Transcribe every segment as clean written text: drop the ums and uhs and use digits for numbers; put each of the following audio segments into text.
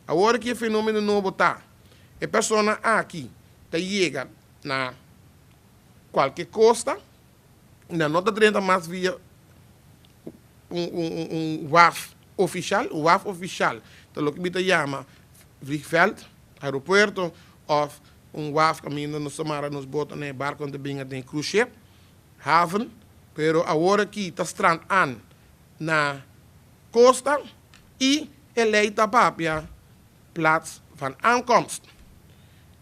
Agora que o fenômeno novo está, a pessoa aqui chega na qualquer costa, ainda não está dentro mais via WAF oficial, o WAF oficial, então o que se chama vliegveld, aeroporto, ou WAF caminho nos Samara nos bota no barco onde binga tem cruise ship, haven, pero agora que está strand aan na costa e eleita papia plaats van aankomst.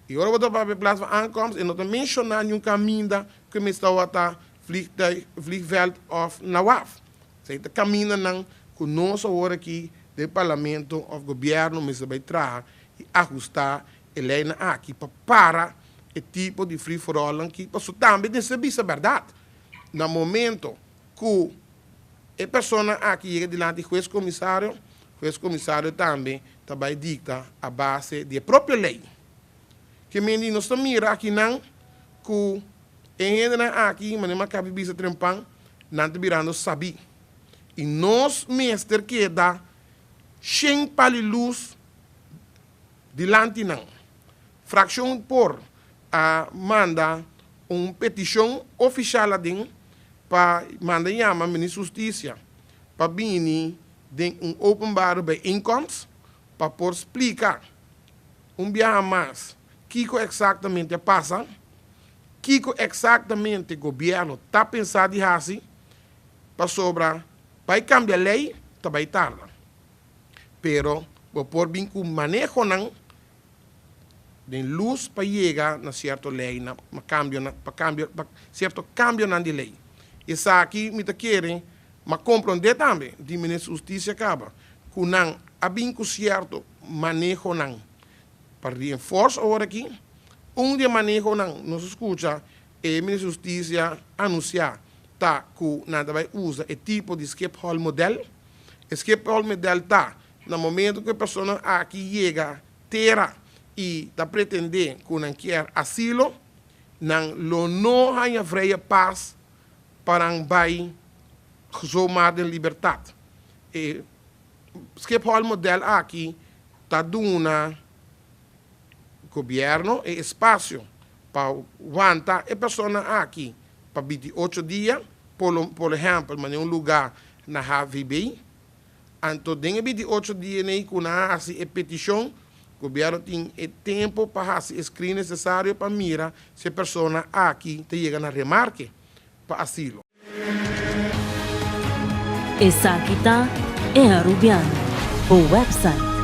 E agora vou para a plaats van aankomst en dat mencionar um caminho que me está a vliegveld of na WAF. Zij te caminho não conosco agora aqui do parlamento of governo me vai trazer e ajustar a lei aqui para o tipo de free for all aqui para também de saber a verdade. No momento que a pessoa aqui chega diante do juiz comissário também dicta a base da própria lei. Que me nós mira aqui não que em aqui mas não cabe bisa trempang não te virando sabi. E nós mestre que dá sem paliluz dilante não. Fração por manda petição oficial para mandar chamar ministro da Justiça para vir de openbare bijeenkomst para por explicar dia mais que exatamente passa, que exatamente o governo está pensando de fazer para sobrar, para cambiar a lei, também tarde. Pero, por vir com manejo não, de luz para chegar na certa lei, para certo cambio na lei. Isso aqui me querem, mas compreender também, de ministro da Justiça acaba, que não há bem certo manejo não. Para reforçar agora aqui, dia manejo não, nos escuta, o ministro da Justiça anunciar que nada vai usar o tipo de escape hall model. Escape hall model está, no momento que a pessoa aqui chega, terá e está pretendendo que não quer asilo, não há freia paz para vai zoomar de liberdade. E escape hall model aqui está dando governo e espaço para aguentar a pessoa aqui para 28 dias, por exemplo, em lugar na HVB. Então, dentro de 28 dias, quando há a petição, o governo tem tempo para fazer o screen necessário para mirar se a pessoa aqui chega na remarque para asilo. Essa aqui é a Rubiano, o website